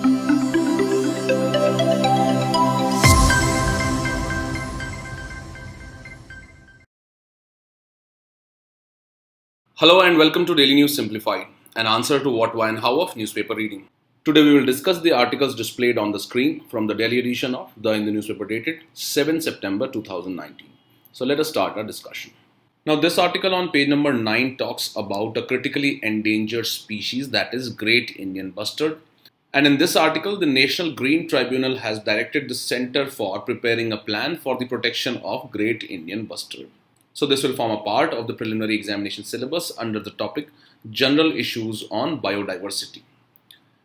Hello and welcome to Daily News Simplified, an answer to what, why and how of newspaper reading. Today we will discuss the articles displayed on the screen from the daily edition of the Hindu newspaper dated 7 September 2019. So let us start our discussion. Now this article on page number 9 talks about a critically endangered species, that is Great Indian Bustard. And in this article, the National Green Tribunal has directed the Centre for preparing a plan for the protection of Great Indian Bustard. So this will form a part of the preliminary examination syllabus under the topic General Issues on Biodiversity.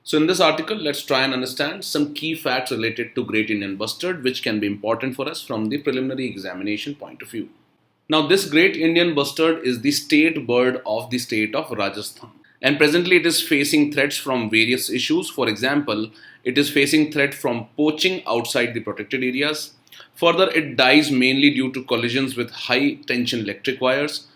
So in this article, let's try and understand some key facts related to Great Indian Bustard which can be important for us from the preliminary examination point of view. Now this Great Indian Bustard is the state bird of the state of Rajasthan. And presently it is facing threats from various issues. For example, it is facing threat from poaching outside the protected areas. Further, it dies mainly due to collisions with high tension electric wires,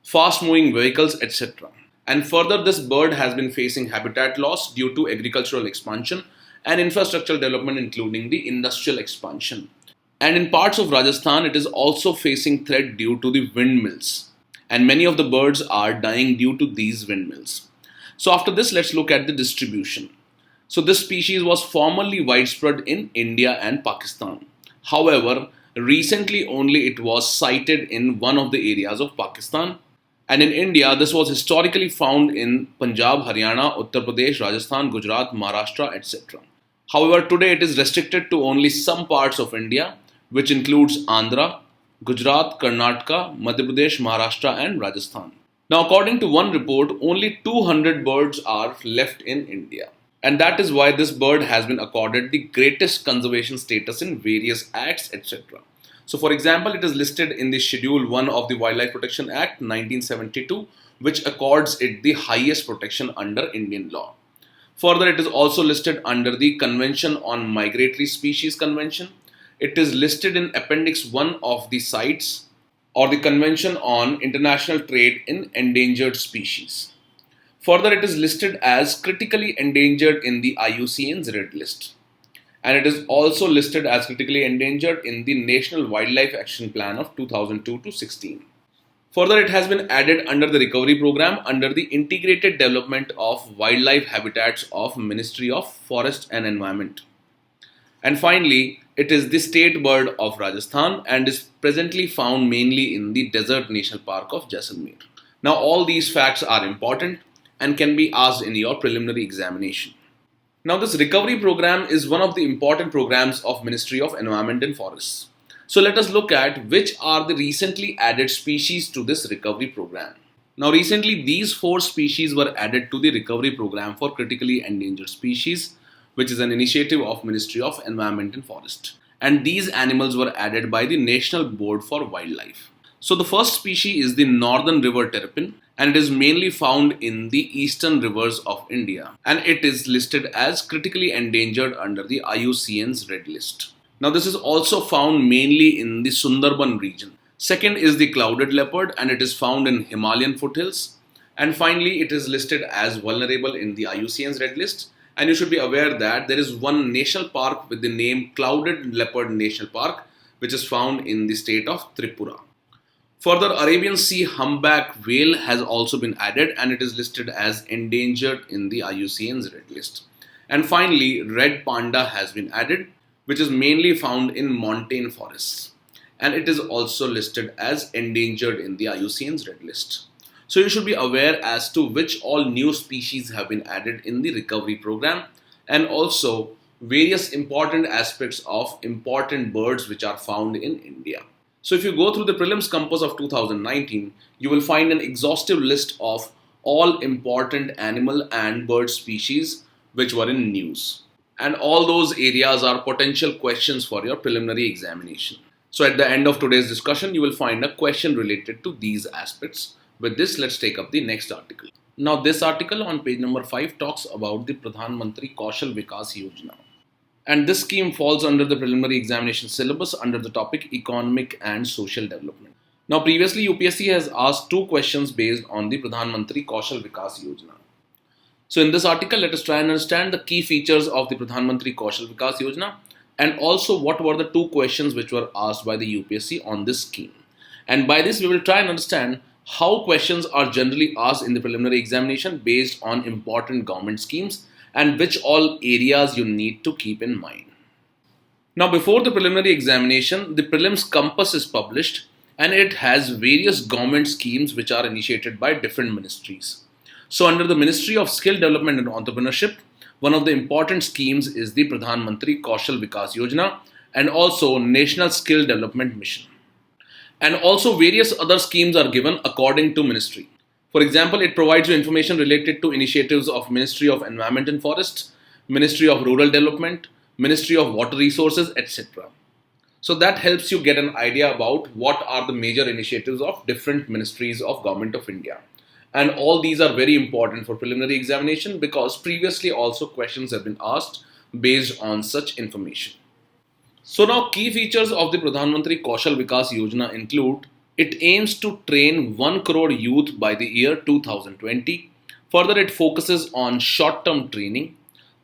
fast moving vehicles, etc. And further, this bird has been facing habitat loss due to agricultural expansion and infrastructural development, including the industrial expansion. And in parts of Rajasthan, it is also facing threat due to the windmills. And many of the birds are dying due to these windmills. So after this, let's look at the distribution. So this species was formerly widespread in India and Pakistan. However, recently only it was sighted in one of the areas of Pakistan. And in India, this was historically found in Punjab, Haryana, Uttar Pradesh, Rajasthan, Gujarat, Maharashtra, etc. However, today it is restricted to only some parts of India, which includes Andhra, Gujarat, Karnataka, Madhya Pradesh, Maharashtra and Rajasthan. Now, according to one report, only 200 birds are left in India. And that is why this bird has been accorded the greatest conservation status in various acts, etc. So, for example, it is listed in the Schedule 1 of the Wildlife Protection Act 1972, which accords it the highest protection under Indian law. Further, it is also listed under the Convention on Migratory Species Convention. It is listed in Appendix 1 of the CITES or the Convention on International Trade in Endangered Species. Further, it is listed as critically endangered in the IUCN's Red List. And it is also listed as critically endangered in the National Wildlife Action Plan of 2002 to 16. Further, it has been added under the recovery program under the Integrated Development of Wildlife Habitats of Ministry of Forest and Environment. And finally, it is the state bird of Rajasthan and is presently found mainly in the Desert National Park of Jaisalmer. Now, all these facts are important and can be asked in your preliminary examination. Now, this recovery program is one of the important programs of Ministry of Environment and Forests. So let us look at which are the recently added species to this recovery program. Now, recently these 4 species were added to the recovery program for critically endangered species, which is an initiative of Ministry of Environment and Forest. And these animals were added by the National Board for Wildlife. So the first species is the Northern River Terrapin, and it is mainly found in the eastern rivers of India. And it is listed as critically endangered under the IUCN's Red List. Now this is also found mainly in the Sundarban region. Second is the Clouded Leopard, and it is found in Himalayan foothills. And finally, it is listed as vulnerable in the IUCN's Red List. And you should be aware that there is one national park with the name Clouded Leopard National Park, which is found in the state of Tripura. Further, Arabian Sea humpback whale has also been added and it is listed as endangered in the IUCN's Red List. And finally, red panda has been added, which is mainly found in montane forests. And it is also listed as endangered in the IUCN's Red List. So you should be aware as to which all new species have been added in the recovery program and also various important aspects of important birds which are found in India. So if you go through the prelims compass of 2019, you will find an exhaustive list of all important animal and bird species which were in news. And all those areas are potential questions for your preliminary examination. So at the end of today's discussion, you will find a question related to these aspects. With this, let's take up the next article. Now, this article on page number 5 talks about the Pradhan Mantri Kaushal Vikas Yojana. And this scheme falls under the preliminary examination syllabus under the topic Economic and Social Development. Now, previously UPSC has asked 2 questions based on the Pradhan Mantri Kaushal Vikas Yojana. So in this article, let us try and understand the key features of the Pradhan Mantri Kaushal Vikas Yojana and also what were the two questions which were asked by the UPSC on this scheme. And by this, we will try and understand how questions are generally asked in the preliminary examination based on important government schemes and which all areas you need to keep in mind. Now, before the preliminary examination, the prelims compass is published and it has various government schemes which are initiated by different ministries. So, under the Ministry of Skill Development and Entrepreneurship, one of the important schemes is the Pradhan Mantri Kaushal Vikas Yojana and also National Skill Development Mission. And also various other schemes are given according to ministry. For example, it provides you information related to initiatives of Ministry of Environment and Forests, Ministry of Rural Development, Ministry of Water Resources, etc. So that helps you get an idea about what are the major initiatives of different ministries of Government of India. And all these are very important for preliminary examination because previously also questions have been asked based on such information. So now key features of the Pradhan Mantri Kaushal Vikas Yojana include it aims to train 1 crore youth by the year 2020. Further, it focuses on short-term training.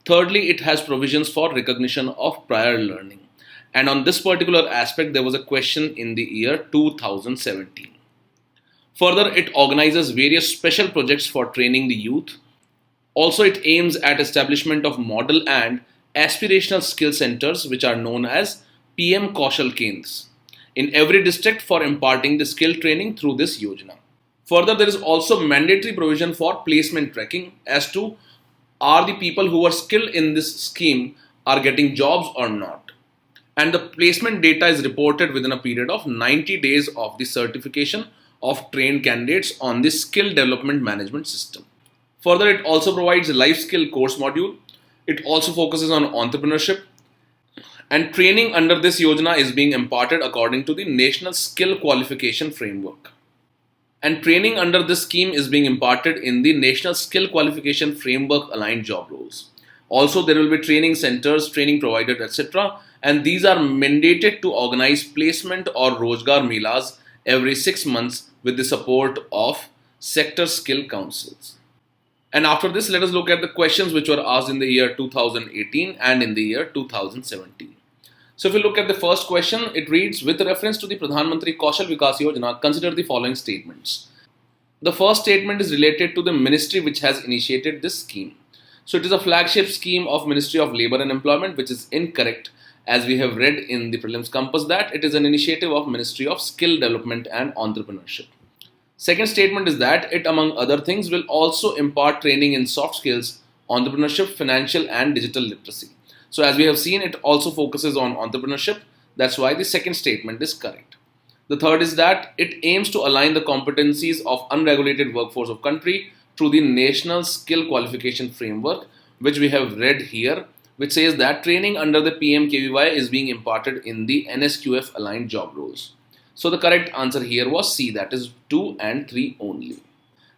Thirdly, it has provisions for recognition of prior learning. And on this particular aspect, there was a question in the year 2017. Further, it organizes various special projects for training the youth. Also, it aims at establishment of model and aspirational skill centers which are known as PM Kaushal Kendras in every district for imparting the skill training through this Yojana. Further, there is also mandatory provision for placement tracking as to are the people who are skilled in this scheme are getting jobs or not. And the placement data is reported within a period of 90 days of the certification of trained candidates on the skill development management system. Further, it also provides a life skill course module. It also focuses on entrepreneurship. And training under this Yojana is being imparted according to the National Skill Qualification Framework. And training under this scheme is being imparted in the National Skill Qualification Framework aligned job roles. Also, there will be training centers, training provided, etc. And these are mandated to organize placement or Rozgar Melas every 6 months with the support of sector skill councils. And after this, let us look at the questions which were asked in the year 2018 and in the year 2017. So if you look at the first question, it reads, with reference to the Pradhan Mantri Kaushal Vikas Yojana, consider the following statements. The first statement is related to the ministry which has initiated this scheme. So it is a flagship scheme of Ministry of Labour and Employment, which is incorrect, as we have read in the prelims compass that it is an initiative of Ministry of Skill Development and Entrepreneurship. Second statement is that it, among other things, will also impart training in soft skills, entrepreneurship, financial and digital literacy. So as we have seen, it also focuses on entrepreneurship. That's why the second statement is correct. The third is that it aims to align the competencies of unregulated workforce of country through the National Skill Qualification Framework, which we have read here, which says that training under the PMKVY is being imparted in the NSQF aligned job roles. So the correct answer here was C, that is 2 and 3 only.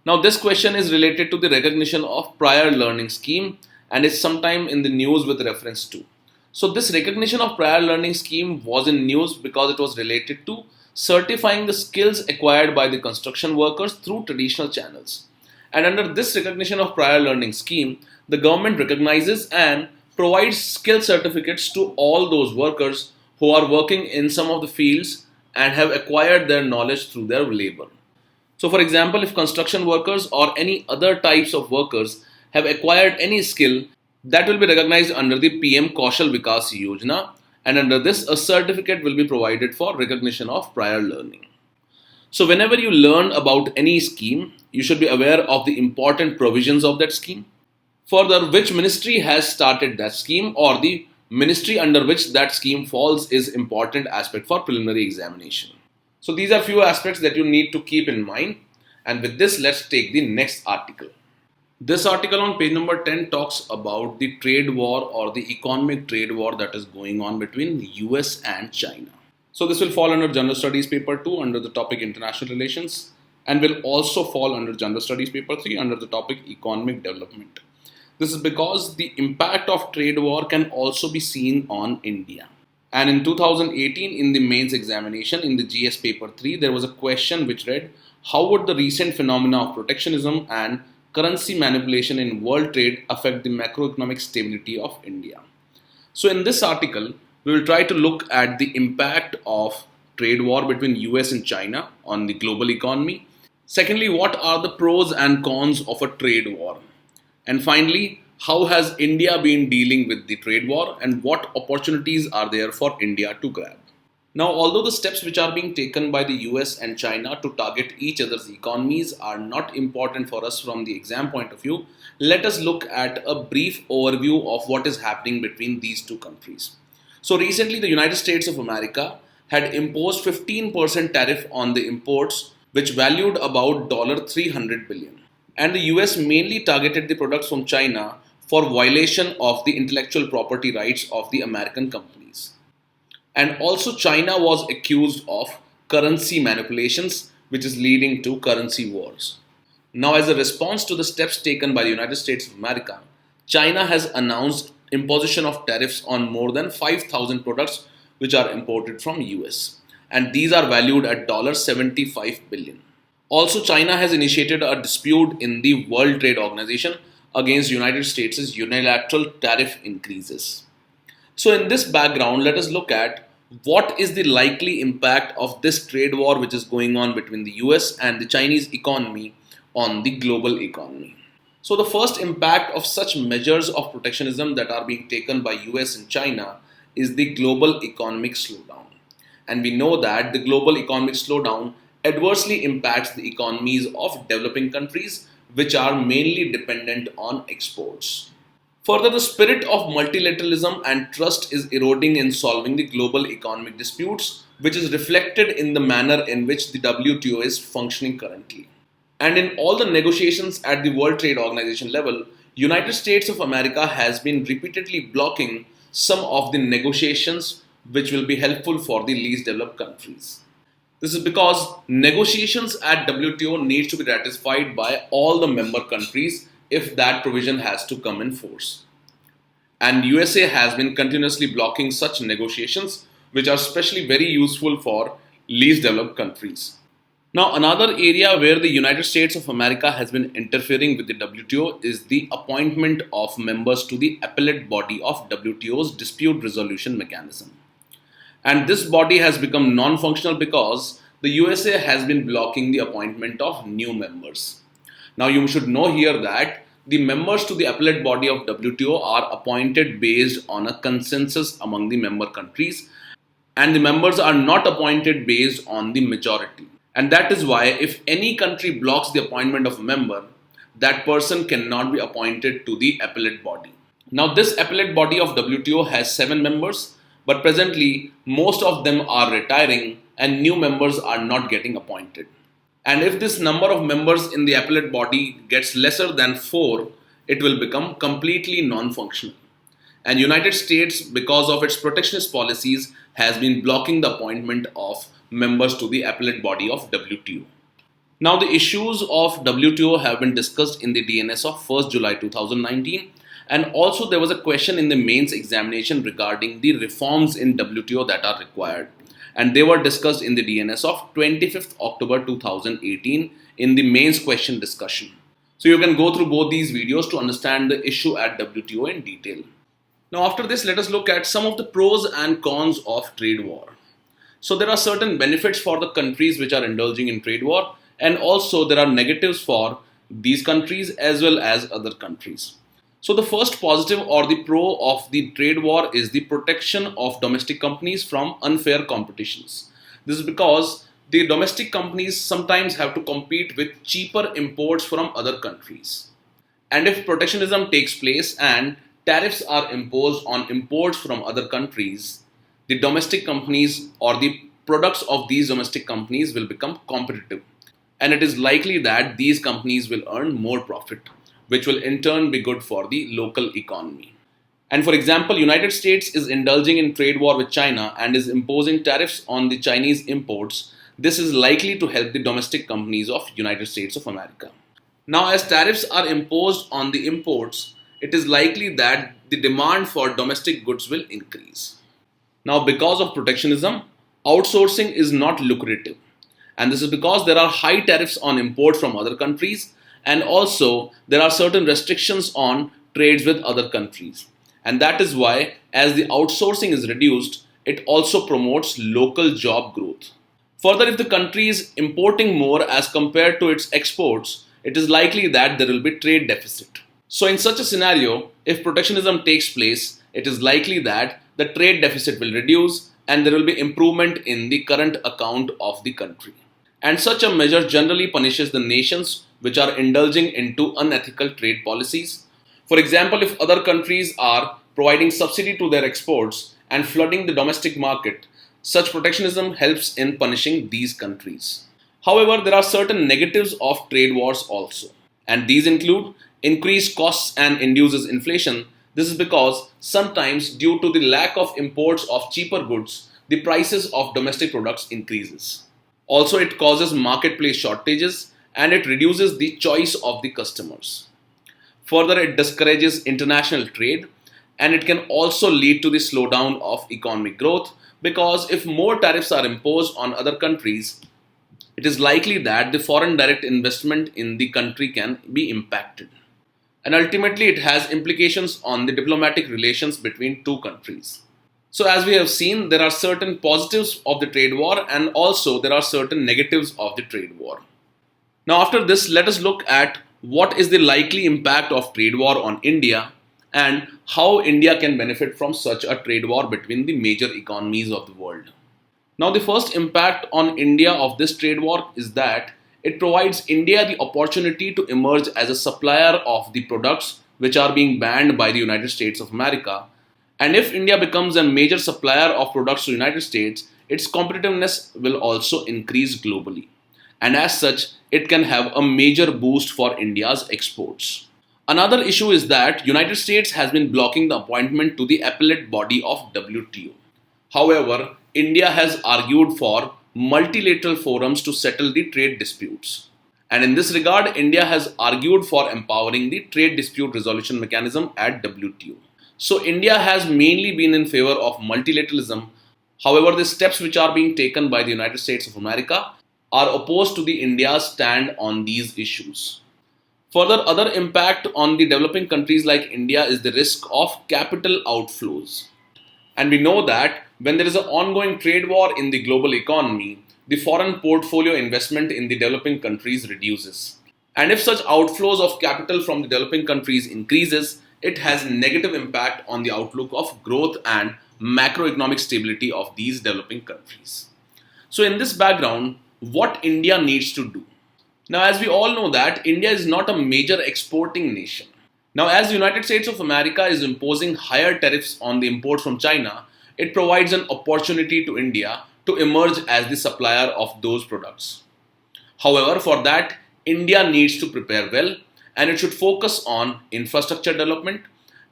Now this question is related to the recognition of prior learning scheme and is sometime in the news with reference to. So this recognition of prior learning scheme was in news because it was related to certifying the skills acquired by the construction workers through traditional channels. And under this recognition of prior learning scheme, the government recognizes and provides skill certificates to all those workers who are working in some of the fields and have acquired their knowledge through their labor. So for example, if construction workers or any other types of workers have acquired any skill, that will be recognized under the PM Kaushal Vikas Yojana, and under this a certificate will be provided for recognition of prior learning. So whenever you learn about any scheme, you should be aware of the important provisions of that scheme. Further, which ministry has started that scheme or the ministry under which that scheme falls is important aspect for preliminary examination. So these are few aspects that you need to keep in mind. And with this, let's take the next article. This article on page number 10 talks about the trade war or the economic trade war that is going on between the US and China. So this will fall under General Studies paper 2 under the topic International Relations and will also fall under General Studies paper 3 under the topic Economic Development. This is because the impact of trade war can also be seen on India. And in 2018, in the mains examination in the GS paper 3, there was a question which read, how would the recent phenomena of protectionism and currency manipulation in world trade affect the macroeconomic stability of India? So in this article, we will try to look at the impact of trade war between US and China on the global economy. Secondly, what are the pros and cons of a trade war? And finally, how has India been dealing with the trade war and what opportunities are there for India to grab? Now, although the steps which are being taken by the US and China to target each other's economies are not important for us from the exam point of view, let us look at a brief overview of what is happening between these two countries. So recently, the United States of America had imposed 15% tariff on the imports, which valued about $300 billion. And the US mainly targeted the products from China for violation of the intellectual property rights of the American companies. And also China was accused of currency manipulations, which is leading to currency wars. Now, as a response to the steps taken by the United States of America, China has announced imposition of tariffs on more than 5,000 products which are imported from US. And these are valued at $75 billion. Also, China has initiated a dispute in the World Trade Organization against United States' unilateral tariff increases. So in this background, let us look at what is the likely impact of this trade war which is going on between the US and the Chinese economy on the global economy. So the first impact of such measures of protectionism that are being taken by US and China is the global economic slowdown. And we know that the global economic slowdown adversely impacts the economies of developing countries which are mainly dependent on exports. Further, the spirit of multilateralism and trust is eroding in solving the global economic disputes, which is reflected in the manner in which the WTO is functioning currently. And in all the negotiations at the World Trade Organization level, United States of America has been repeatedly blocking some of the negotiations which will be helpful for the least developed countries. This is because negotiations at WTO need to be ratified by all the member countries if that provision has to come in force. And USA has been continuously blocking such negotiations, which are especially very useful for least developed countries. Now, another area where the United States of America has been interfering with the WTO is the appointment of members to the appellate body of WTO's dispute resolution mechanism. And this body has become non-functional because the USA has been blocking the appointment of new members. Now, you should know here that the members to the appellate body of WTO are appointed based on a consensus among the member countries, and the members are not appointed based on the majority. And that is why if any country blocks the appointment of a member, that person cannot be appointed to the appellate body. Now, this appellate body of WTO has 7 members, but presently most of them are retiring and new members are not getting appointed. And if this number of members in the appellate body gets lesser than 4, it will become completely non-functional. And United States, because of its protectionist policies, has been blocking the appointment of members to the appellate body of WTO. Now, the issues of WTO have been discussed in the DNS of 1st July 2019, and also there was a question in the mains examination regarding the reforms in WTO that are required. And they were discussed in the DNS of 25th October 2018 in the mains question discussion. So you can go through both these videos to understand the issue at WTO in detail. Now, after this, let us look at some of the pros and cons of trade war. So there are certain benefits for the countries which are indulging in trade war, and also there are negatives for these countries as well as other countries. So the first positive or the pro of the trade war is the protection of domestic companies from unfair competitions. This is because the domestic companies sometimes have to compete with cheaper imports from other countries. And if protectionism takes place and tariffs are imposed on imports from other countries, the domestic companies or the products of these domestic companies will become competitive. And it is likely that these companies will earn more profit, which will in turn be good for the local economy. And for example, United States is indulging in trade war with China and is imposing tariffs on the Chinese imports. This is likely to help the domestic companies of United States of America. Now, as tariffs are imposed on the imports, it is likely that the demand for domestic goods will increase. Now, because of protectionism, outsourcing is not lucrative. And this is because there are high tariffs on imports from other countries, and also there are certain restrictions on trades with other countries. And that is why, as the outsourcing is reduced, it also promotes local job growth. Further, if the country is importing more as compared to its exports, it is likely that there will be trade deficit. So in such a scenario, if protectionism takes place, it is likely that the trade deficit will reduce and there will be improvement in the current account of the country. And such a measure generally punishes the nations which are indulging into unethical trade policies. For example, if other countries are providing subsidy to their exports and flooding the domestic market, such protectionism helps in punishing these countries. However, there are certain negatives of trade wars also, and these include increased costs and induces inflation. This is because sometimes due to the lack of imports of cheaper goods, the prices of domestic products increases. Also, it causes marketplace shortages and it reduces the choice of the customers. Further, it discourages international trade and it can also lead to the slowdown of economic growth because if more tariffs are imposed on other countries, it is likely that the foreign direct investment in the country can be impacted. And ultimately, it has implications on the diplomatic relations between two countries. So, as we have seen, there are certain positives of the trade war and also there are certain negatives of the trade war. Now, after this, let us look at what is the likely impact of trade war on India and how India can benefit from such a trade war between the major economies of the world. Now, the first impact on India of this trade war is that it provides India the opportunity to emerge as a supplier of the products which are being banned by the United States of America. And if India becomes a major supplier of products to the United States, its competitiveness will also increase globally. And as such, it can have a major boost for India's exports. Another issue is that United States has been blocking the appointment to the appellate body of WTO. However, India has argued for multilateral forums to settle the trade disputes. And in this regard, India has argued for empowering the trade dispute resolution mechanism at WTO. So India has mainly been in favor of multilateralism. However, the steps which are being taken by the United States of America are opposed to the India's stand on these issues. Further, other impact on the developing countries like India is the risk of capital outflows. And we know that when there is an ongoing trade war in the global economy, the foreign portfolio investment in the developing countries reduces. And if such outflows of capital from the developing countries increases, it has negative impact on the outlook of growth and macroeconomic stability of these developing countries. So in this background, what India needs to do? Now, as we all know that India is not a major exporting nation. Now, as the United States of America is imposing higher tariffs on the imports from China, it provides an opportunity to India to emerge as the supplier of those products. However, for that, India needs to prepare well and it should focus on infrastructure development,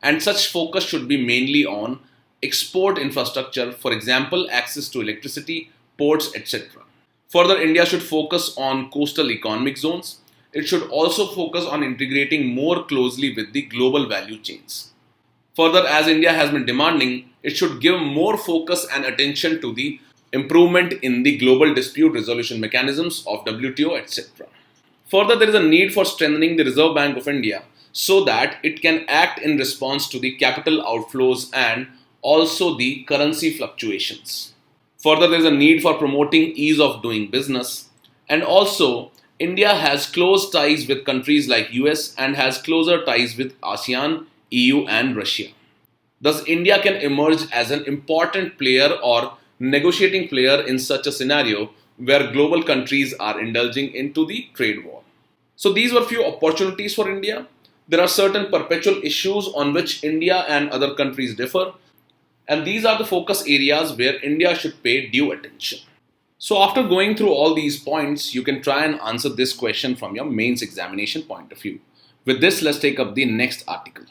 and such focus should be mainly on export infrastructure, for example, access to electricity, ports, etc. Further, India should focus on coastal economic zones. It should also focus on integrating more closely with the global value chains. Further, as India has been demanding, it should give more focus and attention to the improvement in the global dispute resolution mechanisms of WTO, etc. Further, there is a need for strengthening the Reserve Bank of India so that it can act in response to the capital outflows and also the currency fluctuations. Further, there is a need for promoting ease of doing business, and also India has close ties with countries like US and has closer ties with ASEAN, EU and Russia. Thus, India can emerge as an important player or negotiating player in such a scenario where global countries are indulging into the trade war. So these were few opportunities for India. There are certain perpetual issues on which India and other countries differ, and these are the focus areas where India should pay due attention. So after going through all these points, you can try and answer this question from your mains examination point of view. With this, let's take up the next article.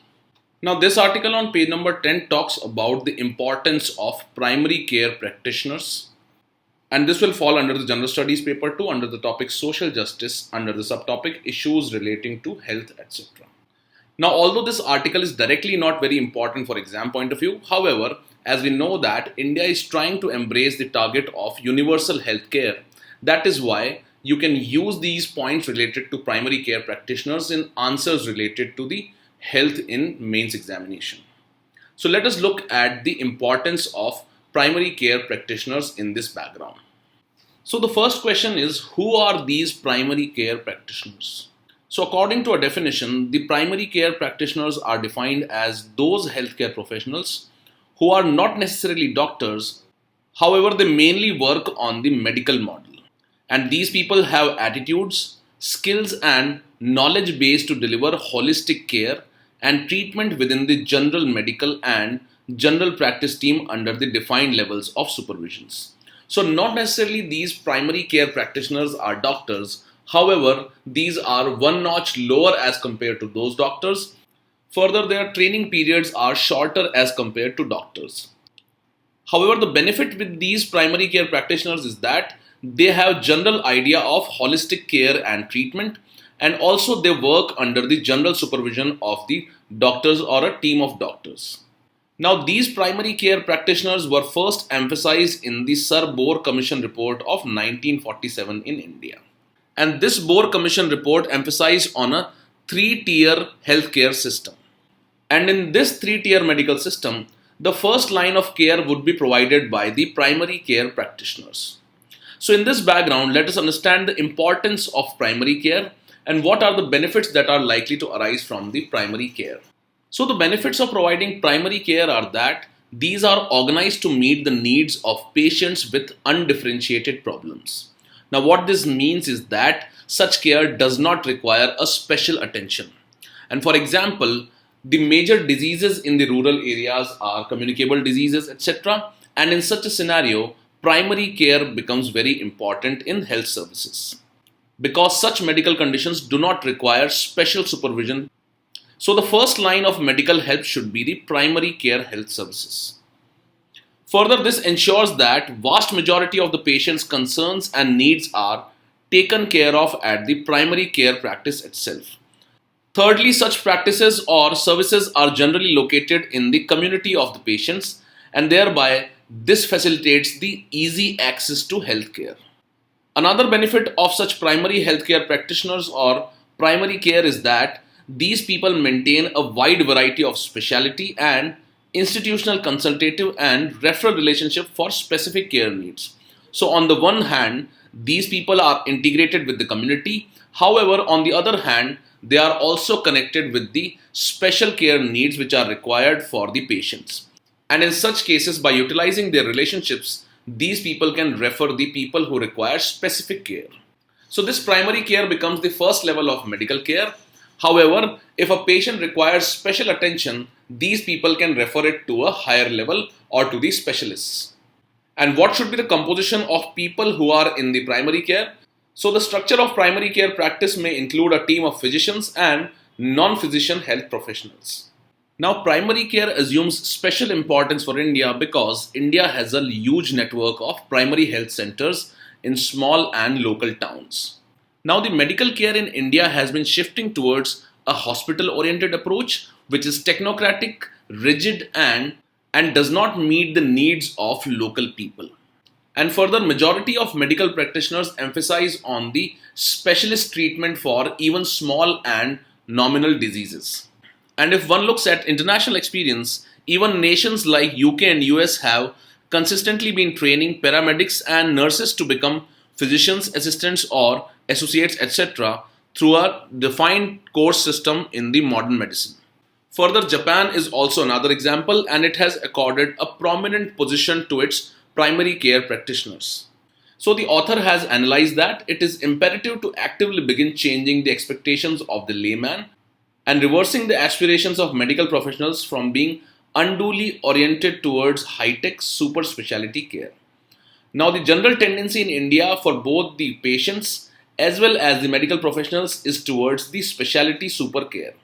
Now, this article on page number 10 talks about the importance of primary care practitioners. And this will fall under the General Studies paper 2 under the topic Social Justice under the subtopic Issues Relating to Health, etc. Now, although this article is directly not very important for exam point of view, however, as we know that India is trying to embrace the target of universal healthcare, that is why you can use these points related to primary care practitioners in answers related to the health in mains examination. So let us look at the importance of primary care practitioners in this background. So the first question is, who are these primary care practitioners? So according to a definition, the primary care practitioners are defined as those healthcare professionals who are not necessarily doctors. However, they mainly work on the medical model. And these people have attitudes, skills, and knowledge base to deliver holistic care and treatment within the general medical and general practice team under the defined levels of supervisions. So, not necessarily these primary care practitioners are doctors. However, these are one notch lower as compared to those doctors. Further, their training periods are shorter as compared to doctors. However, the benefit with these primary care practitioners is that they have general idea of holistic care and treatment, and also they work under the general supervision of the doctors or a team of doctors. Now, these primary care practitioners were first emphasized in the Sir Bohr Commission report of 1947 in India. And this Bohr Commission report emphasized on a three-tier healthcare system. And in this three-tier medical system, the first line of care would be provided by the primary care practitioners. So in this background, let us understand the importance of primary care and what are the benefits that are likely to arise from the primary care. So the benefits of providing primary care are that these are organized to meet the needs of patients with undifferentiated problems. Now what this means is that such care does not require a special attention. And for example, the major diseases in the rural areas are communicable diseases, etc. And in such a scenario, primary care becomes very important in health services because such medical conditions do not require special supervision. So the first line of medical help should be the primary care health services. Further, this ensures that vast majority of the patient's concerns and needs are taken care of at the primary care practice itself. Thirdly, such practices or services are generally located in the community of the patients, and thereby this facilitates the easy access to healthcare. Another benefit of such primary healthcare practitioners or primary care is that these people maintain a wide variety of specialty and institutional consultative and referral relationship for specific care needs. So on the one hand, these people are integrated with the community. However, on the other hand, they are also connected with the special care needs which are required for the patients. And in such cases, by utilizing their relationships, these people can refer the people who require specific care. So this primary care becomes the first level of medical care. However, if a patient requires special attention, these people can refer it to a higher level or to the specialists. And what should be the composition of people who are in the primary care? So the structure of primary care practice may include a team of physicians and non-physician health professionals. Now, primary care assumes special importance for India because India has a huge network of primary health centers in small and local towns. Now, the medical care in India has been shifting towards a hospital-oriented approach, which is technocratic, rigid, and does not meet the needs of local people. And further, majority of medical practitioners emphasize on the specialist treatment for even small and nominal diseases. And if one looks at international experience, even nations like UK and US have consistently been training paramedics and nurses to become physicians, assistants or associates, etc. through a defined course system in the modern medicine. Further, Japan is also another example, and it has accorded a prominent position to its primary care practitioners. So the author has analyzed that it is imperative to actively begin changing the expectations of the layman and reversing the aspirations of medical professionals from being unduly oriented towards high-tech super specialty care. Now, the general tendency in India for both the patients as well as the medical professionals is towards the specialty super care.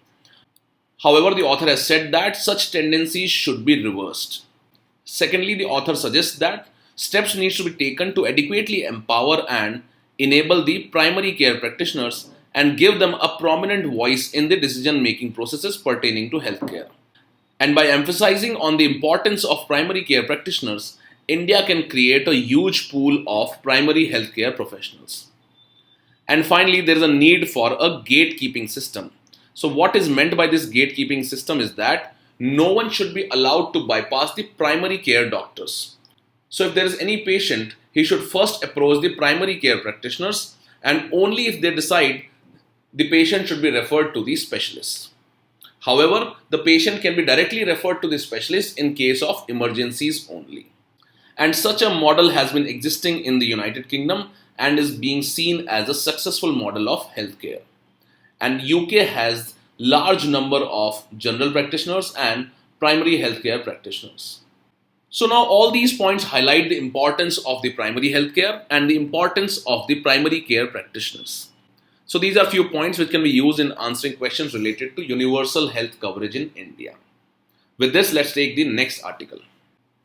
However, the author has said that such tendencies should be reversed. Secondly, the author suggests that steps need to be taken to adequately empower and enable the primary care practitioners and give them a prominent voice in the decision-making processes pertaining to healthcare. And by emphasizing on the importance of primary care practitioners, India can create a huge pool of primary healthcare professionals. And finally, there is a need for a gatekeeping system. So, what is meant by this gatekeeping system is that no one should be allowed to bypass the primary care doctors. So, if there is any patient, he should first approach the primary care practitioners, and only if they decide, the patient should be referred to the specialist. However, the patient can be directly referred to the specialist in case of emergencies only. And such a model has been existing in the United Kingdom and is being seen as a successful model of healthcare. And UK has large number of general practitioners and primary healthcare practitioners. So now all these points highlight the importance of the primary healthcare and the importance of the primary care practitioners. So these are few points which can be used in answering questions related to universal health coverage in India. With this, let's take the next article.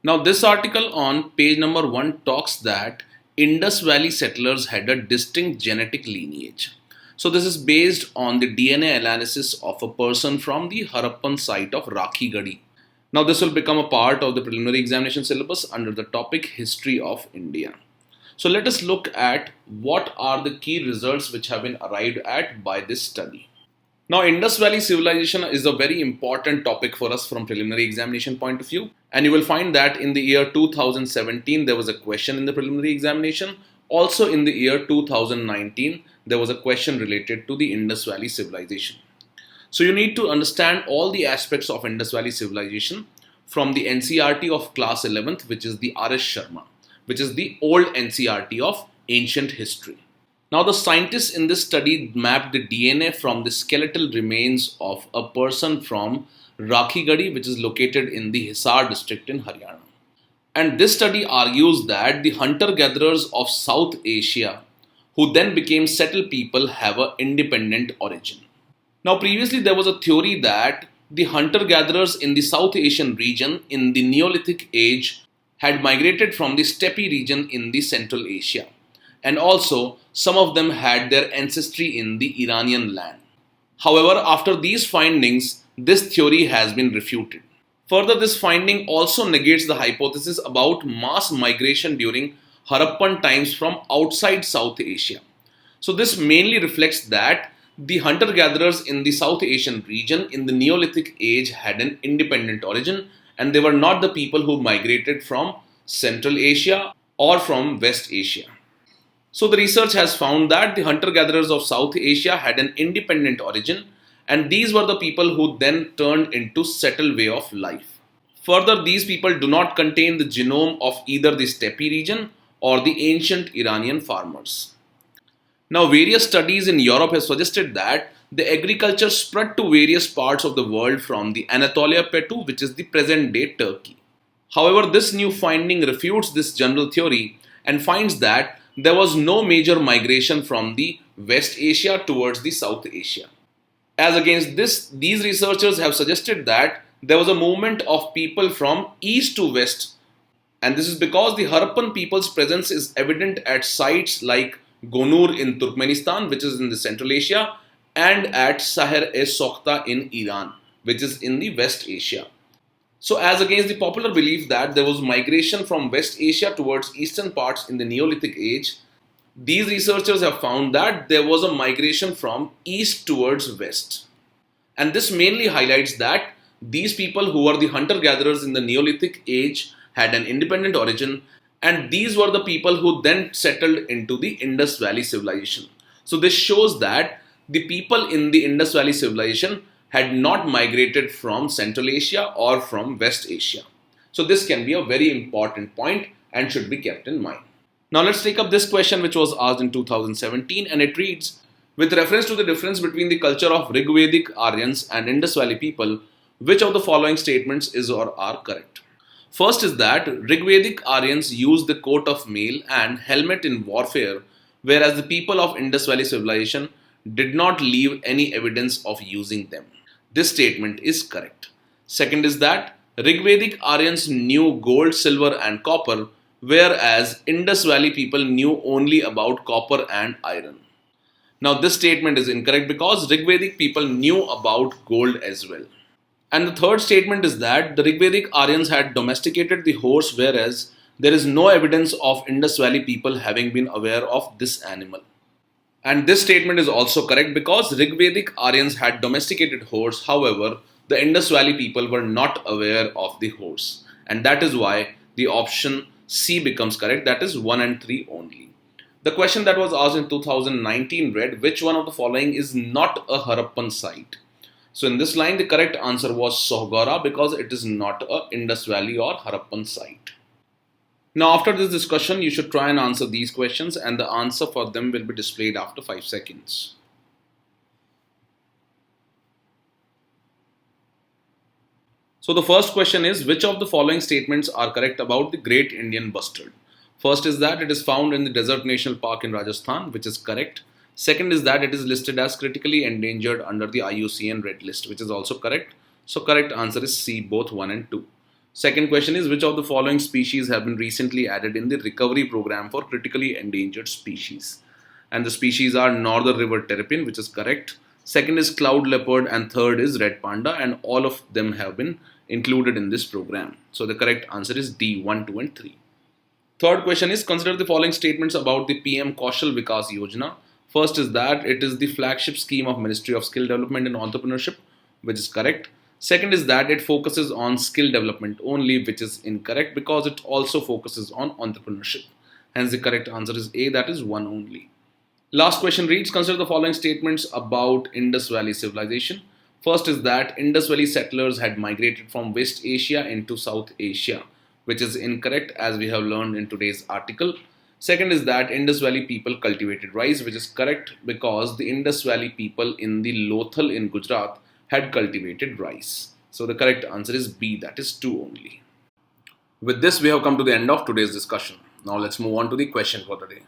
Now this article on page number 1 talks that Indus Valley settlers had a distinct genetic lineage. So this is based on the DNA analysis of a person from the Harappan site of Rakhigadi. Now this will become a part of the preliminary examination syllabus under the topic History of India. So let us look at what are the key results which have been arrived at by this study. Now Indus Valley civilization is a very important topic for us from preliminary examination point of view, and you will find that in the year 2017 there was a question in the preliminary examination. Also in the year 2019 there was a question related to the Indus Valley civilization. So you need to understand all the aspects of Indus Valley civilization from the NCERT of class 11th, which is the R.S. Sharma, which is the old NCERT of ancient history. Now the scientists in this study mapped the DNA from the skeletal remains of a person from Rakhigadi, which is located in the Hisar district in Haryana. And this study argues that the hunter-gatherers of South Asia, who then became settled people, have an independent origin. Now previously there was a theory that the hunter-gatherers in the South Asian region in the Neolithic age had migrated from the steppe region in the Central Asia, and also some of them had their ancestry in the Iranian land. However, after these findings, this theory has been refuted. Further, this finding also negates the hypothesis about mass migration during Harappan times from outside South Asia. So this mainly reflects that the hunter-gatherers in the South Asian region in the Neolithic age had an independent origin, and they were not the people who migrated from Central Asia or from West Asia. So the research has found that the hunter-gatherers of South Asia had an independent origin, and these were the people who then turned into settled way of life. Further, these people do not contain the genome of either the steppe region or the ancient Iranian farmers. Now, various studies in Europe have suggested that the agriculture spread to various parts of the world from the Anatolia Plateau, which is the present-day Turkey. However, this new finding refutes this general theory and finds that there was no major migration from the West Asia towards the South Asia. As against this, these researchers have suggested that there was a movement of people from east to west, and this is because the Harappan people's presence is evident at sites like Gonur in Turkmenistan, which is in the Central Asia, and at Saher-e-Sokhta in Iran, which is in the West Asia. So as against the popular belief that there was migration from West Asia towards eastern parts in the Neolithic age, these researchers have found that there was a migration from east towards west. And this mainly highlights that these people who were the hunter-gatherers in the Neolithic age had an independent origin, and these were the people who then settled into the Indus Valley civilization. So this shows that the people in the Indus Valley civilization had not migrated from Central Asia or from West Asia. So this can be a very important point and should be kept in mind. Now let's take up this question which was asked in 2017, and it reads, with reference to the difference between the culture of Rigvedic Aryans and Indus Valley people, which of the following statements is or are correct? First is that Rigvedic Aryans used the coat of mail and helmet in warfare, whereas the people of Indus Valley civilization did not leave any evidence of using them. This statement is correct. Second is that Rigvedic Aryans knew gold, silver and copper, whereas Indus Valley people knew only about copper and iron. Now this statement is incorrect because Rigvedic people knew about gold as well. And the third statement is that the Rigvedic Aryans had domesticated the horse, whereas there is no evidence of Indus Valley people having been aware of this animal. And this statement is also correct because Rigvedic Aryans had domesticated horse. However, the Indus Valley people were not aware of the horse. And that is why the option C becomes correct. That is 1 and 3 only. The question that was asked in 2019 read, which one of the following is not a Harappan site? So in this line, the correct answer was Sohgara because it is not a Indus Valley or Harappan site. Now, after this discussion, you should try and answer these questions, and the answer for them will be displayed after 5 seconds. So, the first question is, which of the following statements are correct about the Great Indian Bustard? First is that it is found in the Desert National Park in Rajasthan, which is correct. Second is that it is listed as critically endangered under the IUCN Red List, which is also correct. So, correct answer is C, both 1 and 2. Second question is, which of the following species have been recently added in the recovery program for critically endangered species? And the species are Northern River Terrapin, which is correct. Second is cloud leopard, and third is red panda, and all of them have been included in this program. So the correct answer is D, 1, 2 and 3. Third question is, consider the following statements about the PM Kaushal Vikas Yojana. First is that it is the flagship scheme of Ministry of Skill Development and Entrepreneurship, which is correct. Second is that it focuses on skill development only, which is incorrect because it also focuses on entrepreneurship. Hence the correct answer is A, that is 1 only. Last question reads, consider the following statements about Indus Valley civilization. First is that Indus Valley settlers had migrated from West Asia into South Asia, which is incorrect as we have learned in today's article. Second is that Indus Valley people cultivated rice, which is correct because the Indus Valley people in the Lothal in Gujarat had cultivated rice. So the correct answer is B, that is 2 only. With this, we have come to the end of today's discussion. Now let's move on to the question for the day.